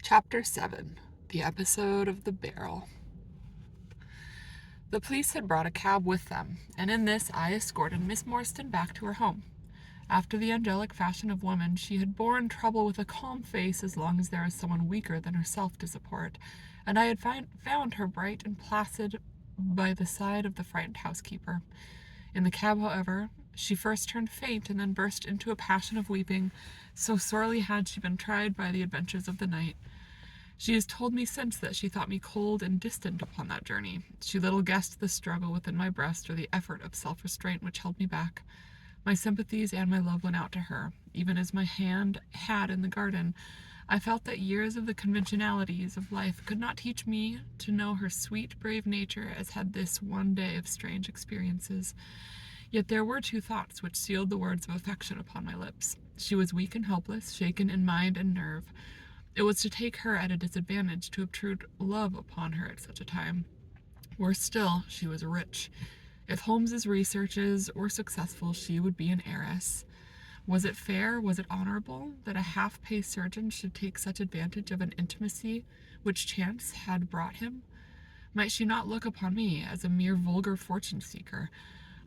Chapter 7. The Episode of the Barrel. The police had brought a cab with them, and in this I escorted Miss Morstan back to her home. After the angelic fashion of woman, she had borne trouble with a calm face as long as there was someone weaker than herself to support, and I had found her bright and placid by the side of the frightened housekeeper. In the cab, however, she first turned faint and then burst into a passion of weeping, so sorely had she been tried by the adventures of the night. She has told me since that she thought me cold and distant upon that journey. She little guessed the struggle within my breast or the effort of self-restraint which held me back. My sympathies and my love went out to her, even as my hand had in the garden. I felt that years of the conventionalities of life could not teach me to know her sweet, brave nature as had this one day of strange experiences. Yet there were two thoughts which sealed the words of affection upon my lips. She was weak and helpless, shaken in mind and nerve. It was to take her at a disadvantage to obtrude love upon her at such a time. Worse still, she was rich. If Holmes's researches were successful, she would be an heiress. Was it fair, was it honorable, that a half-pay surgeon should take such advantage of an intimacy which chance had brought him? Might she not look upon me as a mere vulgar fortune-seeker?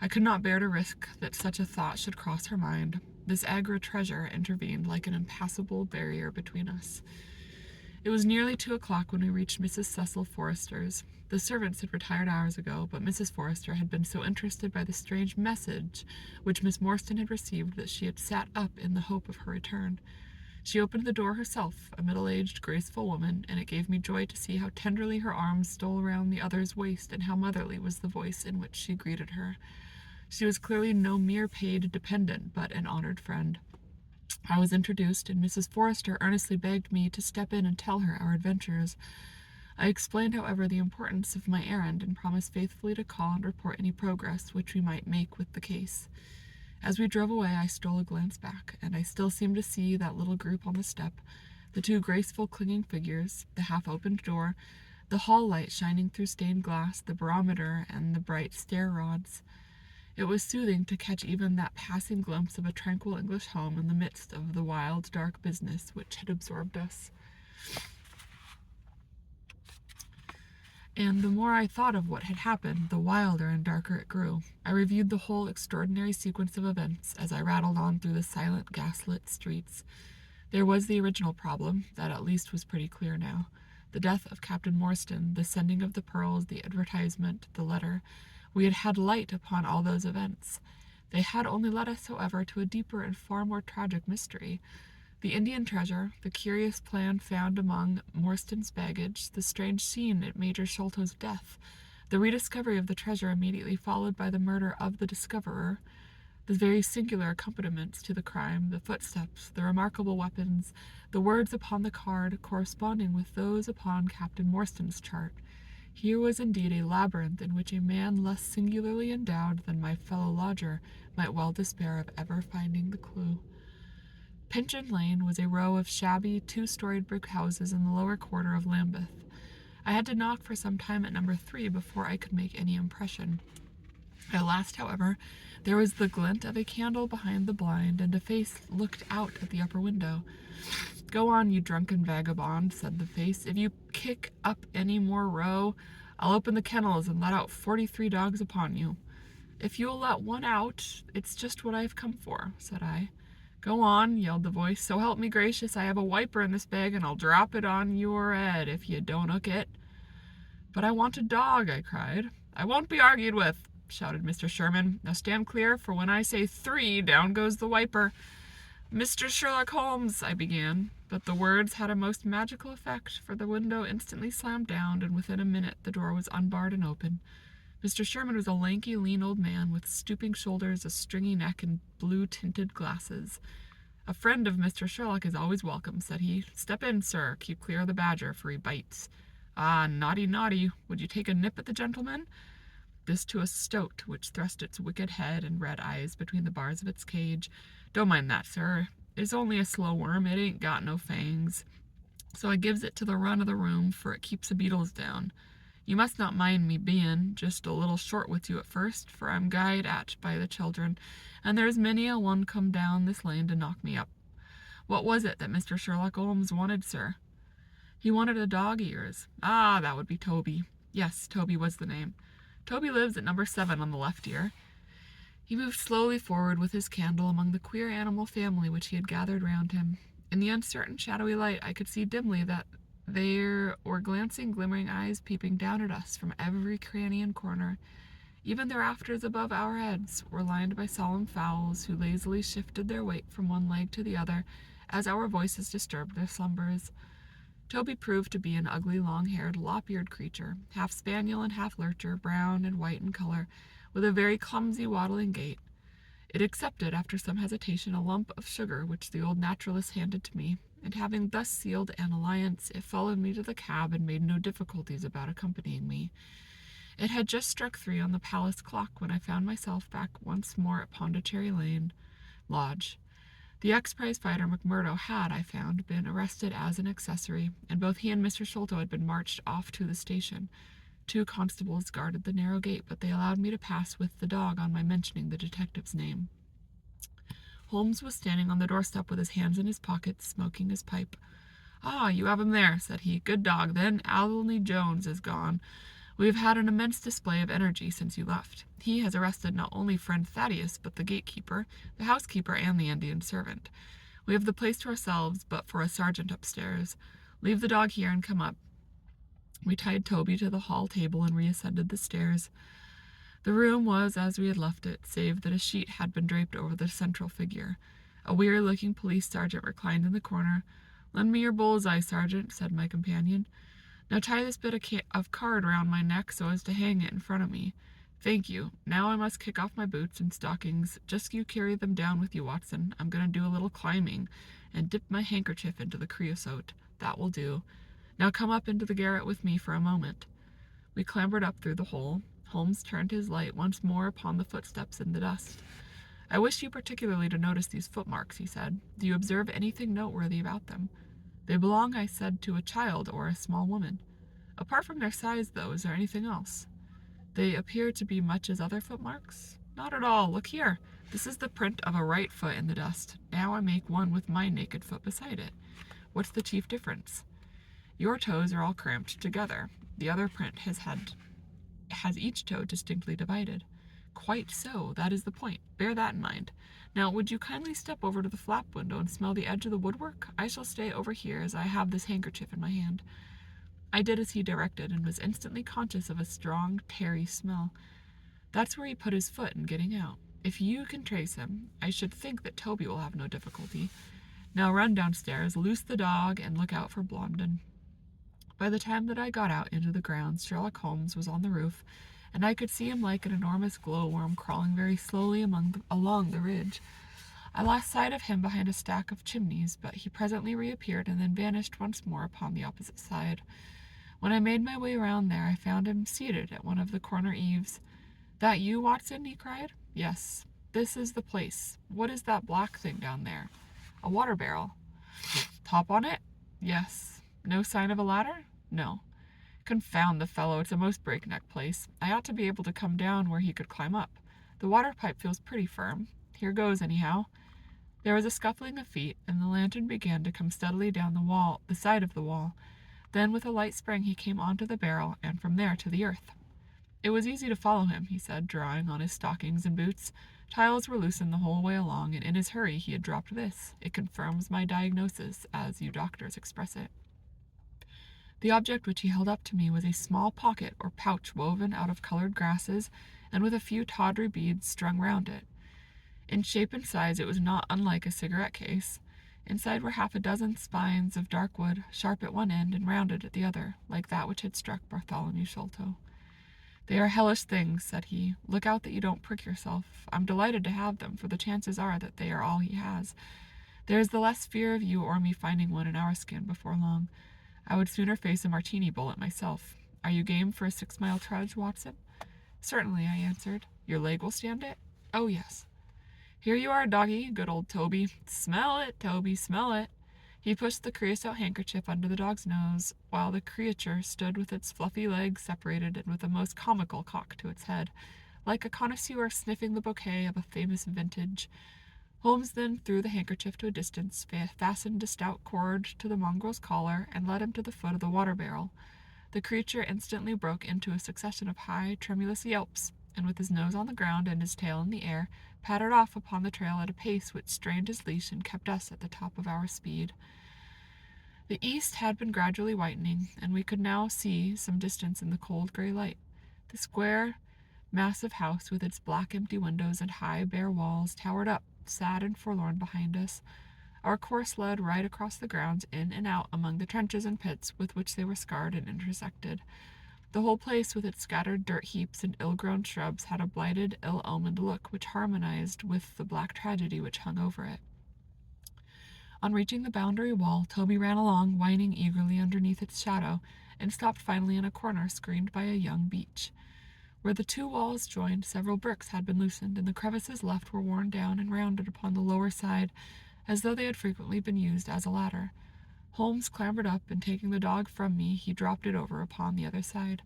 I could not bear to risk that such a thought should cross her mind. This Agra treasure intervened like an impassable barrier between us. It was nearly 2 o'clock when we reached Mrs. Cecil Forrester's. The servants had retired hours ago, but Mrs. Forrester had been so interested by the strange message which Miss Morstan had received that she had sat up in the hope of her return. She opened the door herself, a middle-aged, graceful woman, and it gave me joy to see how tenderly her arms stole round the other's waist and how motherly was the voice in which she greeted her. She was clearly no mere paid dependent, but an honored friend. I was introduced, and Mrs. Forrester earnestly begged me to step in and tell her our adventures. I explained, however, the importance of my errand, and promised faithfully to call and report any progress which we might make with the case. As we drove away, I stole a glance back, and I still seemed to see that little group on the step, the two graceful clinging figures, the half-opened door, the hall light shining through stained glass, the barometer, and the bright stair-rods. It was soothing to catch even that passing glimpse of a tranquil English home in the midst of the wild, dark business which had absorbed us. And the more I thought of what had happened, the wilder and darker it grew. I reviewed the whole extraordinary sequence of events as I rattled on through the silent, gaslit streets. There was the original problem, that at least was pretty clear now. The death of Captain Morstan, the sending of the pearls, the advertisement, the letter. We had had light upon all those events. They had only led us, however, to a deeper and far more tragic mystery. The Indian treasure, the curious plan found among Morstan's baggage, the strange scene at Major Sholto's death, the rediscovery of the treasure immediately followed by the murder of the discoverer, the very singular accompaniments to the crime, the footsteps, the remarkable weapons, the words upon the card corresponding with those upon Captain Morstan's chart. Here was indeed a labyrinth in which a man less singularly endowed than my fellow lodger might well despair of ever finding the clue. Pinchin Lane was a row of shabby, two-storied brick houses in the lower quarter of Lambeth. I had to knock for some time at number 3 before I could make any impression. At last, however, there was the glint of a candle behind the blind, and a face looked out at the upper window. "Go on, you drunken vagabond," said the face. "If you kick up any more row, I'll open the kennels and let out 43 dogs upon you." "If you'll let one out, it's just what I've come for," said I. "Go on," yelled the voice. "So help me gracious, I have a wiper in this bag, and I'll drop it on your head if you don't hook it." "But I want a dog," I cried. "I won't be argued with," shouted Mr. Sherman. "Now stand clear, for when I say 3, down goes the wiper." "Mr. Sherlock Holmes," I began, but the words had a most magical effect, for the window instantly slammed down, and within a minute the door was unbarred and open. Mr. Sherman was a lanky, lean old man with stooping shoulders, a stringy neck, and blue-tinted glasses. "A friend of Mr. Sherlock is always welcome," said he. "Step in, sir. Keep clear of the badger, for he bites." "Ah, naughty, naughty. Would you take a nip at the gentleman?" This to a stoat, which thrust its wicked head and red eyes between the bars of its cage. "Don't mind that, sir. It's only a slow worm. It ain't got no fangs. So I gives it to the run of the room, for it keeps the beetles down. You must not mind me being just a little short with you at first, for I'm guyed at by the children, and there's many a one come down this lane to knock me up. What was it that Mr. Sherlock Holmes wanted, sir?" He wanted a dog ears. Ah, that would be Toby. Yes, Toby was the name. Toby lives at number 7 on the left ear. He moved slowly forward with his candle among the queer animal family which he had gathered round him. In the uncertain, shadowy light, I could see dimly that there were glancing, glimmering eyes peeping down at us from every cranny and corner. Even the rafters above our heads were lined by solemn fowls who lazily shifted their weight from one leg to the other as our voices disturbed their slumbers. Toby proved to be an ugly, long-haired, lop-eared creature, half spaniel and half lurcher, brown and white in color, with a very clumsy, waddling gait. It accepted, after some hesitation, a lump of sugar which the old naturalist handed to me, and having thus sealed an alliance, it followed me to the cab and made no difficulties about accompanying me. It had just struck 3 on the palace clock when I found myself back once more at Pondicherry Lane Lodge. The ex-prize fighter McMurdo had, I found, been arrested as an accessory, and both he and Mr. Sholto had been marched off to the station. 2 constables guarded the narrow gate, but they allowed me to pass with the dog on my mentioning the detective's name. Holmes was standing on the doorstep with his hands in his pockets, smoking his pipe. "Ah, you have him there," said he. "Good dog, then. Alney Jones is gone. We have had an immense display of energy since you left. He has arrested not only friend Thaddeus, but the gatekeeper, the housekeeper, and the Indian servant. We have the place to ourselves, but for a sergeant upstairs. Leave the dog here and come up." We tied Toby to the hall table and reascended the stairs. The room was as we had left it, save that a sheet had been draped over the central figure. A weary-looking police sergeant reclined in the corner. "Lend me your bull's-eye, sergeant," said my companion. "Now tie this bit of card round my neck so as to hang it in front of me. Thank you. Now I must kick off my boots and stockings. Just you carry them down with you, Watson. I'm going to do a little climbing, and dip my handkerchief into the creosote. That will do. Now come up into the garret with me for a moment." We clambered up through the hole. Holmes turned his light once more upon the footsteps in the dust. "I wish you particularly to notice these footmarks," he said. "Do you observe anything noteworthy about them?" "They belong," I said, "to a child or a small woman." "Apart from their size, though, is there anything else?" "They appear to be much as other footmarks?" "Not at all. Look here. This is the print of a right foot in the dust. Now I make one with my naked foot beside it. What's the chief difference?" "Your toes are all cramped together. The other print has each toe distinctly divided." "Quite so. That is the point. Bear that in mind. Now, would you kindly step over to the flap window and smell the edge of the woodwork? I shall stay over here, as I have this handkerchief in my hand." I did as he directed, and was instantly conscious of a strong, tarry smell. "That's where he put his foot in getting out. If you can trace him, I should think that Toby will have no difficulty. Now run downstairs, loose the dog, and look out for Blondin." By the time that I got out into the grounds, Sherlock Holmes was on the roof, and I could see him like an enormous glowworm crawling very slowly along the ridge. I lost sight of him behind a stack of chimneys, but he presently reappeared and then vanished once more upon the opposite side. When I made my way round there, I found him seated at one of the corner eaves. "That you, Watson?" he cried. "Yes. This is the place. What is that black thing down there?" "A water barrel." "Top on it?" "Yes." "No sign of a ladder?" "No." "Confound the fellow, it's a most breakneck place. I ought to be able to come down where he could climb up. The water pipe feels pretty firm. Here goes, anyhow." There was a scuffling of feet, and the lantern began to come steadily down the side of the wall. Then with a light spring he came on to the barrel, and from there to the earth. "It was easy to follow him," he said, drawing on his stockings and boots. "Tiles were loosened the whole way along, and in his hurry he had dropped this. It confirms my diagnosis, as you doctors express it." The object which he held up to me was a small pocket or pouch woven out of colored grasses, and with a few tawdry beads strung round it. In shape and size it was not unlike a cigarette case. Inside were half a dozen spines of dark wood, sharp at one end and rounded at the other, like that which had struck Bartholomew Sholto. "They are hellish things," said he. "Look out that you don't prick yourself. I'm delighted to have them, for the chances are that they are all he has. There is the less fear of you or me finding one in our skin before long. I would sooner face a martini bullet myself. Are you game for a 6-mile trudge, Watson?" "Certainly," I answered. "Your leg will stand it?" "Oh, yes." "Here you are, doggy, good old Toby. Smell it, Toby, smell it." He pushed the creosote handkerchief under the dog's nose, while the creature stood with its fluffy legs separated and with a most comical cock to its head, like a connoisseur sniffing the bouquet of a famous vintage. Holmes then threw the handkerchief to a distance, fastened a stout cord to the mongrel's collar, and led him to the foot of the water barrel. The creature instantly broke into a succession of high, tremulous yelps, and with his nose on the ground and his tail in the air, pattered off upon the trail at a pace which strained his leash and kept us at the top of our speed. The east had been gradually whitening, and we could now see some distance in the cold gray light. The square, massive house with its black empty windows and high bare walls towered up, sad and forlorn, behind us. Our course led right across the grounds, in and out among the trenches and pits with which they were scarred and intersected. The whole place, with its scattered dirt heaps and ill-grown shrubs, had a blighted, ill-omened look which harmonized with the black tragedy which hung over it. On reaching the boundary wall, Toby ran along, whining eagerly underneath its shadow, and stopped finally in a corner screened by a young beech. Where the two walls joined, several bricks had been loosened, and the crevices left were worn down and rounded upon the lower side, as though they had frequently been used as a ladder. Holmes clambered up, and taking the dog from me, he dropped it over upon the other side.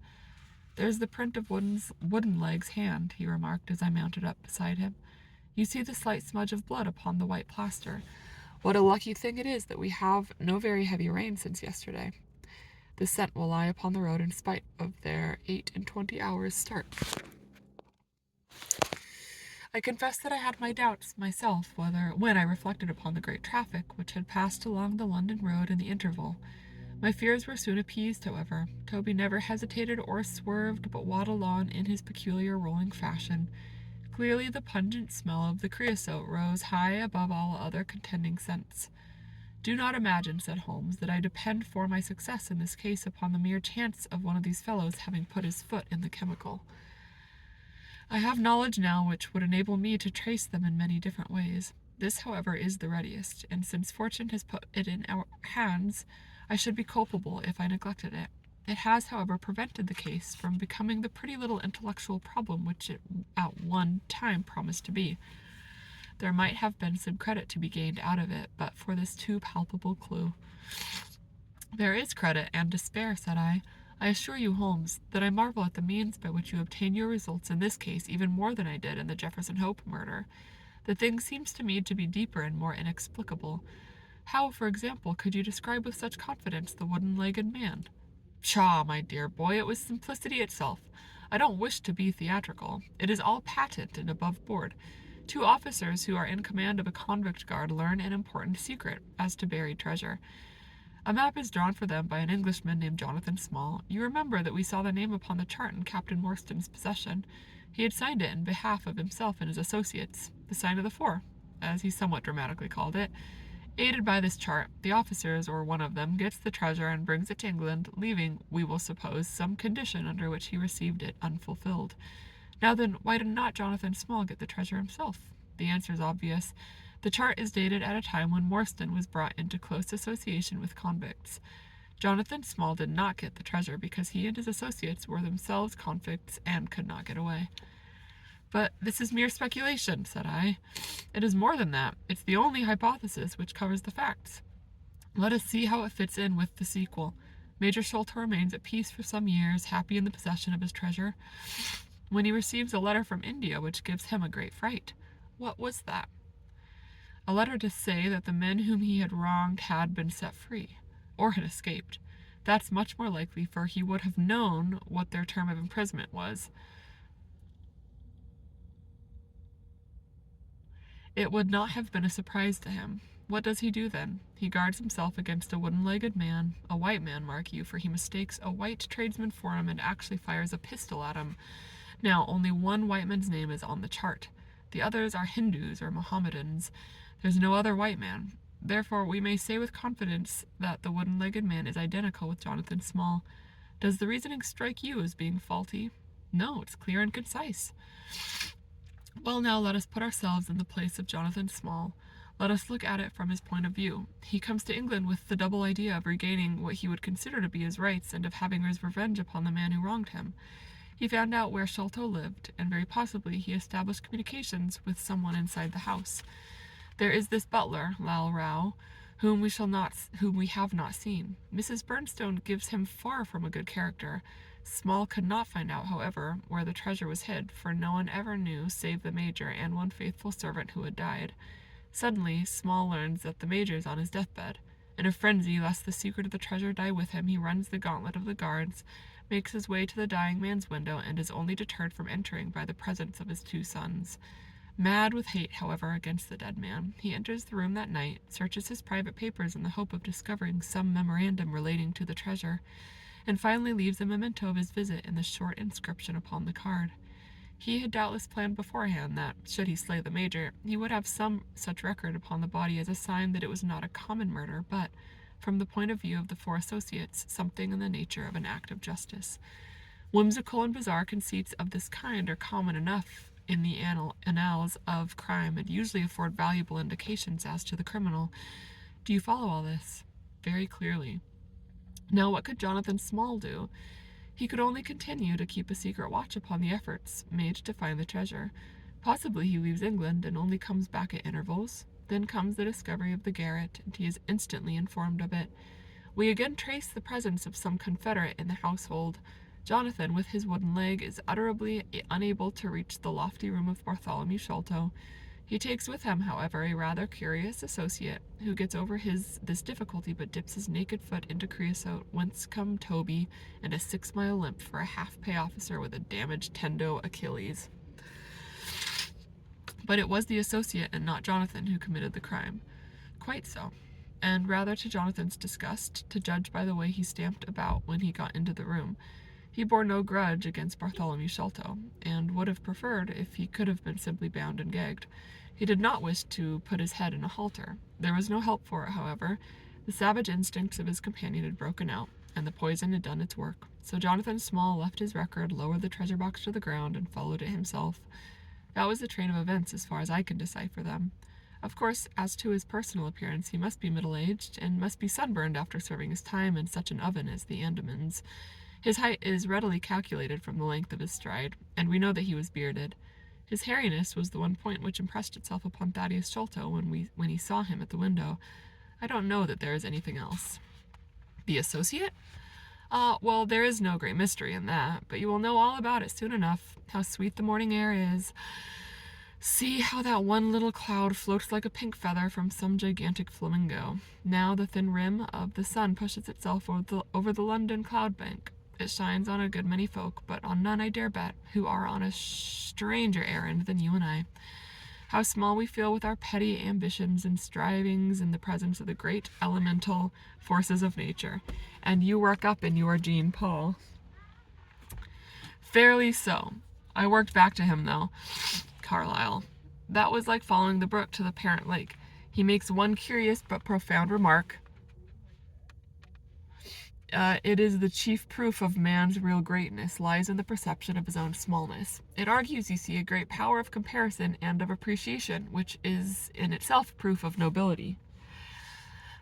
"There's the print of Wooden-leg's hand," he remarked as I mounted up beside him. "You see the slight smudge of blood upon the white plaster. What a lucky thing it is that we have no very heavy rain since yesterday. The scent will lie upon the road in spite of their 28 hours' start." I confess that I had my doubts myself when I reflected upon the great traffic which had passed along the London road in the interval. My fears were soon appeased, however. Toby never hesitated or swerved, but waddled on in his peculiar rolling fashion. Clearly the pungent smell of the creosote rose high above all other contending scents. "Do not imagine," said Holmes, "that I depend for my success in this case upon the mere chance of one of these fellows having put his foot in the chemical. I have knowledge now which would enable me to trace them in many different ways. This, however, is the readiest, and since fortune has put it in our hands, I should be culpable if I neglected it. It has, however, prevented the case from becoming the pretty little intellectual problem which it at one time promised to be. There might have been some credit to be gained out of it, but for this too palpable clue." "There is credit and to spare," said I. "I assure you, Holmes, that I marvel at the means by which you obtain your results in this case even more than I did in the Jefferson Hope murder. The thing seems to me to be deeper and more inexplicable. How, for example, could you describe with such confidence the wooden-legged man?" "Pshaw, my dear boy, it was simplicity itself. I don't wish to be theatrical. It is all patent and above board. Two officers who are in command of a convict guard learn an important secret as to buried treasure. A map is drawn for them by an Englishman named Jonathan Small. You remember that we saw the name upon the chart in Captain Morstan's possession. He had signed it in behalf of himself and his associates, the sign of the four, as he somewhat dramatically called it. Aided by this chart, the officers, or one of them, gets the treasure and brings it to England, leaving, we will suppose, some condition under which he received it unfulfilled. Now then, why did not Jonathan Small get the treasure himself? The answer is obvious. The chart is dated at a time when Morstan was brought into close association with convicts. Jonathan Small did not get the treasure because he and his associates were themselves convicts and could not get away. "But this is mere speculation," said I. "It is more than that. It's the only hypothesis which covers the facts. Let us see how it fits in with the sequel. Major Sholto remains at peace for some years, happy in the possession of his treasure, when he receives a letter from India which gives him a great fright. What was that? A letter to say that the men whom he had wronged had been set free, or had escaped. That's much more likely, for he would have known what their term of imprisonment was. It would not have been a surprise to him. What does he do then? He guards himself against a wooden-legged man, a white man, mark you, for he mistakes a white tradesman for him and actually fires a pistol at him. Now, only one white man's name is on the chart. The others are Hindus or Mohammedans. There's no other white man. Therefore, we may say with confidence that the wooden-legged man is identical with Jonathan Small. Does the reasoning strike you as being faulty? No, it's clear and concise. Well, now let us put ourselves in the place of Jonathan Small. Let us look at it from his point of view. He comes to England with the double idea of regaining what he would consider to be his rights and of having his revenge upon the man who wronged him. He found out where Sholto lived, and very possibly he established communications with someone inside the house. There is this butler, Lal Rao, whom we have not seen. Mrs. Bernstone gives him far from a good character. Small could not find out, however, where the treasure was hid, for no one ever knew save the major and one faithful servant who had died. Suddenly, Small learns that the Major is on his deathbed. In a frenzy, lest the secret of the treasure die with him, he runs the gauntlet of the guards, makes his way to the dying man's window, and is only deterred from entering by the presence of his 2 sons. Mad with hate, however, against the dead man, he enters the room that night, searches his private papers in the hope of discovering some memorandum relating to the treasure, and finally leaves a memento of his visit in the short inscription upon the card. He had doubtless planned beforehand that, should he slay the Major, he would have some such record upon the body as a sign that it was not a common murder, but, from the point of view of the 4 associates, something in the nature of an act of justice. Whimsical and bizarre conceits of this kind are common enough in the annals of crime and usually afford valuable indications as to the criminal. Do you follow all this? Very clearly. Now, what could Jonathan Small do? He could only continue to keep a secret watch upon the efforts made to find the treasure. Possibly he leaves England and only comes back at intervals. Then comes the discovery of the garret, and he is instantly informed of it. We again trace the presence of some confederate in the household. Jonathan, with his wooden leg, is utterly unable to reach the lofty room of Bartholomew Sholto. He takes with him, however, a rather curious associate, who gets over this difficulty but dips his naked foot into creosote, whence come Toby and a 6-mile limp for a half-pay officer with a damaged tendo Achilles. But it was the associate and not Jonathan who committed the crime. Quite so. And rather to Jonathan's disgust, to judge by the way he stamped about when he got into the room. He bore no grudge against Bartholomew Sholto, and would have preferred if he could have been simply bound and gagged. He did not wish to put his head in a halter. There was no help for it, however. The savage instincts of his companion had broken out, and the poison had done its work. So Jonathan Small left his record, lowered the treasure box to the ground, and followed it himself. That was the train of events as far as I could decipher them. Of course, as to his personal appearance, he must be middle-aged, and must be sunburned after serving his time in such an oven as the Andamans. His height is readily calculated from the length of his stride, and we know that he was bearded. His hairiness was the one point which impressed itself upon Thaddeus Sholto when he saw him at the window. I don't know that there is anything else. The associate? Well, there is no great mystery in that, but you will know all about it soon enough. How sweet the morning air is. See how that one little cloud floats like a pink feather from some gigantic flamingo. Now the thin rim of the sun pushes itself over the London cloud bank. It shines on a good many folk, but on none, I dare bet, who are on a stranger errand than you and I. How small we feel with our petty ambitions and strivings in the presence of the great elemental forces of nature. And you work up in your Jean Paul. Fairly so. I worked back to him, though. Carlyle. That was like following the brook to the parent lake. He makes one curious but profound remark. It is the chief proof of man's real greatness lies in the perception of his own smallness. It argues, you see, a great power of comparison and of appreciation, which is in itself proof of nobility.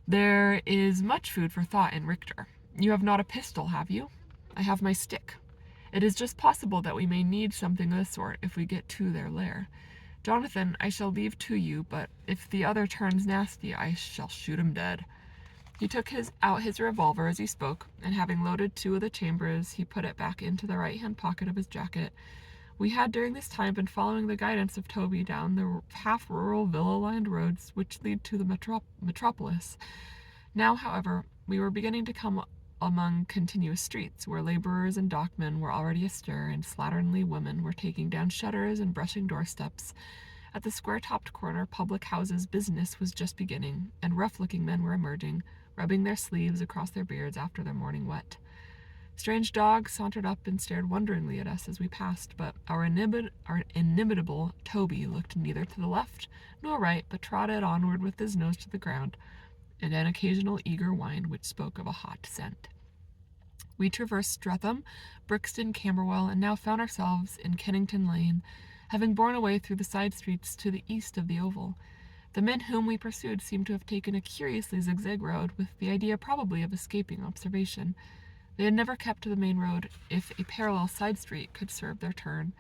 There is much food for thought in Richter. You have not a pistol, have you? I have my stick. It is just possible that we may need something of the sort if we get to their lair. Jonathan, I shall leave to you, but if the other turns nasty, I shall shoot him dead. He took out his revolver as he spoke, and having loaded 2 of the chambers, he put it back into the right-hand pocket of his jacket. We had during this time been following the guidance of Toby down the half-rural villa-lined roads which lead to the metropolis. Now, however, we were beginning to come among continuous streets, where laborers and dockmen were already astir, and slatternly women were taking down shutters and brushing doorsteps. At the square-topped corner public houses business was just beginning, and rough-looking men were emerging, rubbing their sleeves across their beards after their morning wet. Strange dogs sauntered up and stared wonderingly at us as we passed, but our inimitable Toby looked neither to the left nor right, but trotted onward with his nose to the ground, and an occasional eager whine which spoke of a hot scent. We traversed Streatham, Brixton, Camberwell, and now found ourselves in Kennington Lane, having borne away through the side streets to the east of the Oval. The men whom we pursued seemed to have taken a curiously zigzag road, with the idea probably of escaping observation. They had never kept to the main road, if a parallel side street could serve their turn.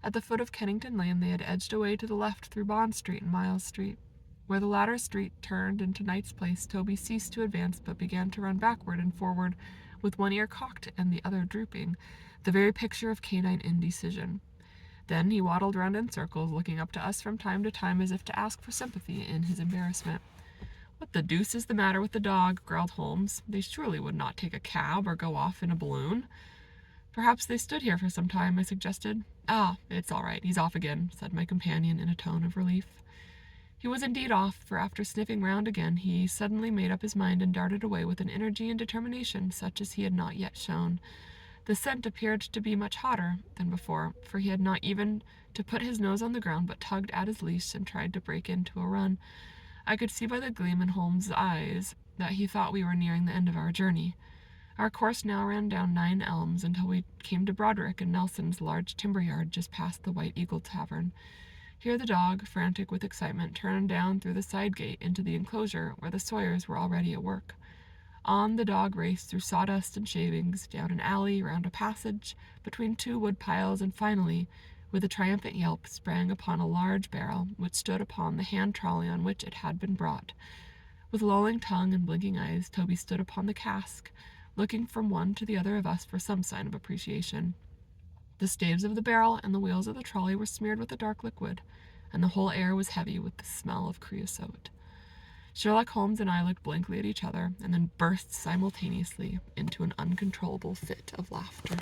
At the foot of Kennington Lane they had edged away to the left through Bond Street and Miles Street. Where the latter street turned into Knight's Place, Toby ceased to advance, but began to run backward and forward, with one ear cocked and the other drooping, the very picture of canine indecision. Then he waddled round in circles, looking up to us from time to time as if to ask for sympathy in his embarrassment. "What the deuce is the matter with the dog?" growled Holmes. "They surely would not take a cab or go off in a balloon." "Perhaps they stood here for some time," I suggested. "Ah, it's all right. He's off again," said my companion in a tone of relief. He was indeed off, for after sniffing round again, he suddenly made up his mind and darted away with an energy and determination such as he had not yet shown. The scent appeared to be much hotter than before, for he had not even to put his nose on the ground, but tugged at his leash and tried to break into a run. I could see by the gleam in Holmes's eyes that he thought we were nearing the end of our journey. Our course now ran down 9 Elms until we came to Broderick and Nelson's large timber yard just past the White Eagle Tavern. Here the dog, frantic with excitement, turned down through the side gate into the enclosure where the Sawyers were already at work. On the dog raced through sawdust and shavings, down an alley, round a passage, between 2 wood piles, and finally, with a triumphant yelp, sprang upon a large barrel which stood upon the hand trolley on which it had been brought. With lolling tongue and blinking eyes, Toby stood upon the cask, looking from one to the other of us for some sign of appreciation. The staves of the barrel and the wheels of the trolley were smeared with a dark liquid, and the whole air was heavy with the smell of creosote. Sherlock Holmes and I looked blankly at each other, and then burst simultaneously into an uncontrollable fit of laughter.